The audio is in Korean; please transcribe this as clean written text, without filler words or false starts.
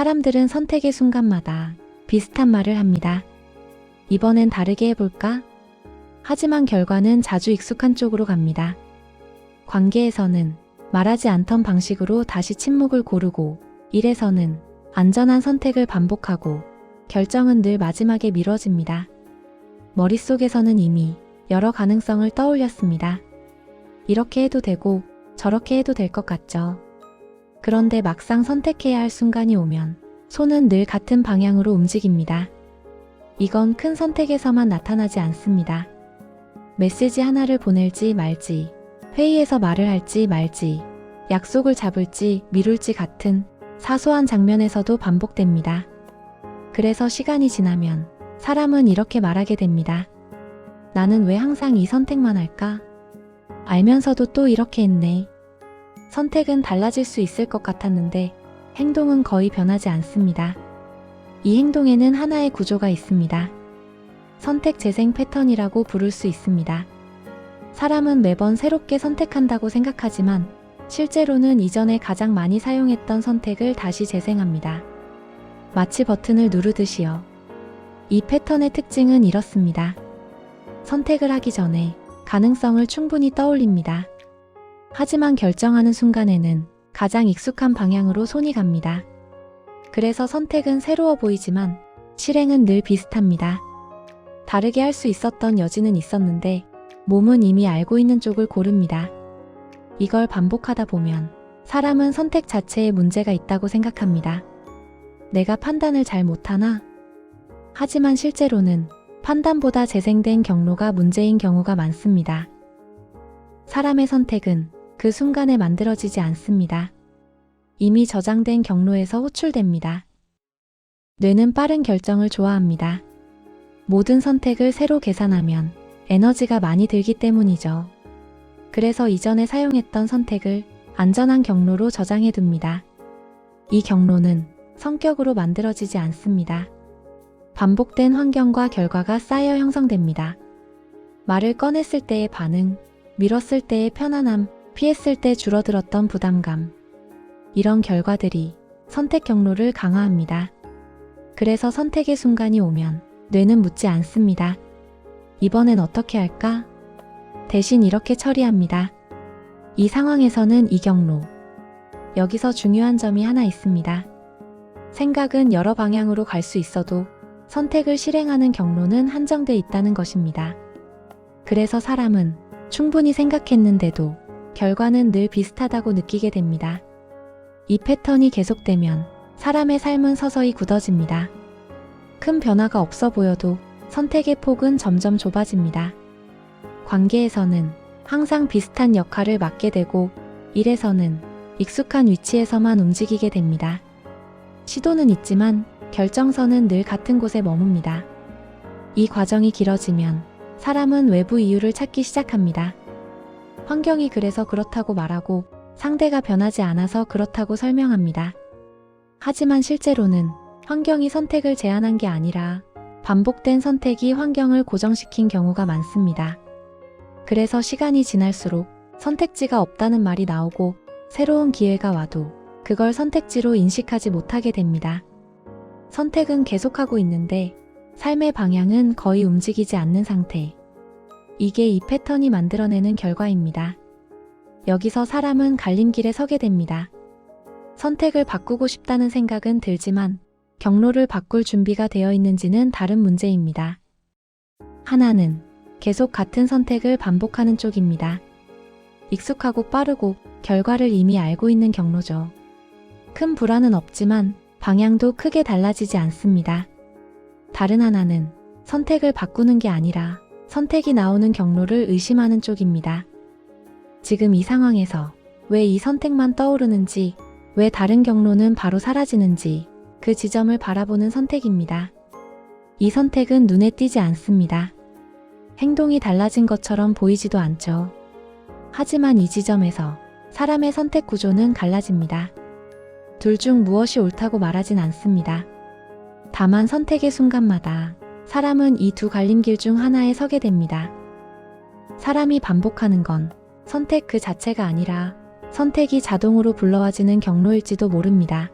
사람들은 선택의 순간마다 비슷한 말을 합니다. 이번엔 다르게 해볼까? 하지만 결과는 자주 익숙한 쪽으로 갑니다. 관계에서는 말하지 않던 방식으로 다시 침묵을 고르고, 일에서는 안전한 선택을 반복하고, 결정은 늘 마지막에 미뤄집니다. 머릿속에서는 이미 여러 가능성을 떠올렸습니다. 이렇게 해도 되고 저렇게 해도 될 것 같죠. 그런데 막상 선택해야 할 순간이 오면 손은 늘 같은 방향으로 움직입니다. 이건 큰 선택에서만 나타나지 않습니다. 메시지 하나를 보낼지 말지, 회의에서 말을 할지 말지, 약속을 잡을지 미룰지 같은 사소한 장면에서도 반복됩니다. 그래서 시간이 지나면 사람은 이렇게 말하게 됩니다. 나는 왜 항상 이 선택만 할까? 알면서도 또 이렇게 했네. 선택은 달라질 수 있을 것 같았는데 행동은 거의 변하지 않습니다. 이 행동에는 하나의 구조가 있습니다. 선택 재생 패턴이라고 부를 수 있습니다. 사람은 매번 새롭게 선택한다고 생각하지만 실제로는 이전에 가장 많이 사용했던 선택을 다시 재생합니다. 마치 버튼을 누르듯이요. 이 패턴의 특징은 이렇습니다. 선택을 하기 전에 가능성을 충분히 떠올립니다. 하지만 결정하는 순간에는 가장 익숙한 방향으로 손이 갑니다. 그래서 선택은 새로워 보이지만 실행은 늘 비슷합니다. 다르게 할 수 있었던 여지는 있었는데 몸은 이미 알고 있는 쪽을 고릅니다. 이걸 반복하다 보면 사람은 선택 자체에 문제가 있다고 생각합니다. 내가 판단을 잘 못하나? 하지만 실제로는 판단보다 재생된 경로가 문제인 경우가 많습니다. 사람의 선택은 그 순간에 만들어지지 않습니다. 이미 저장된 경로에서 호출됩니다. 뇌는 빠른 결정을 좋아합니다. 모든 선택을 새로 계산하면 에너지가 많이 들기 때문이죠. 그래서 이전에 사용했던 선택을 안전한 경로로 저장해 둡니다. 이 경로는 성격으로 만들어지지 않습니다. 반복된 환경과 결과가 쌓여 형성됩니다. 말을 꺼냈을 때의 반응, 미뤘을 때의 편안함, 피했을 때 줄어들었던 부담감. 이런 결과들이 선택 경로를 강화합니다. 그래서 선택의 순간이 오면 뇌는 묻지 않습니다. 이번엔 어떻게 할까? 대신 이렇게 처리합니다. 이 상황에서는 이 경로. 여기서 중요한 점이 하나 있습니다. 생각은 여러 방향으로 갈 수 있어도 선택을 실행하는 경로는 한정돼 있다는 것입니다. 그래서 사람은 충분히 생각했는데도 결과는 늘 비슷하다고 느끼게 됩니다. 이 패턴이 계속되면 사람의 삶은 서서히 굳어집니다. 큰 변화가 없어 보여도 선택의 폭은 점점 좁아집니다. 관계에서는 항상 비슷한 역할을 맡게 되고 일에서는 익숙한 위치에서만 움직이게 됩니다. 시도는 있지만 결정선은 늘 같은 곳에 머뭅니다. 이 과정이 길어지면 사람은 외부 이유를 찾기 시작합니다. 환경이 그래서 그렇다고 말하고 상대가 변하지 않아서 그렇다고 설명합니다. 하지만 실제로는 환경이 선택을 제한한 게 아니라 반복된 선택이 환경을 고정시킨 경우가 많습니다. 그래서 시간이 지날수록 선택지가 없다는 말이 나오고 새로운 기회가 와도 그걸 선택지로 인식하지 못하게 됩니다. 선택은 계속하고 있는데 삶의 방향은 거의 움직이지 않는 상태. 이게 이 패턴이 만들어내는 결과입니다. 여기서 사람은 갈림길에 서게 됩니다. 선택을 바꾸고 싶다는 생각은 들지만 경로를 바꿀 준비가 되어 있는지는 다른 문제입니다. 하나는 계속 같은 선택을 반복하는 쪽입니다. 익숙하고 빠르고 결과를 이미 알고 있는 경로죠. 큰 불안은 없지만 방향도 크게 달라지지 않습니다. 다른 하나는 선택을 바꾸는 게 아니라 선택이 나오는 경로를 의심하는 쪽입니다. 지금 이 상황에서 왜 이 선택만 떠오르는지, 왜 다른 경로는 바로 사라지는지 그 지점을 바라보는 선택입니다. 이 선택은 눈에 띄지 않습니다. 행동이 달라진 것처럼 보이지도 않죠. 하지만 이 지점에서 사람의 선택 구조는 갈라집니다. 둘 중 무엇이 옳다고 말하진 않습니다. 다만 선택의 순간마다 사람은 이 두 갈림길 중 하나에 서게 됩니다. 사람이 반복하는 건 선택 그 자체가 아니라 선택이 자동으로 불러와지는 경로일지도 모릅니다.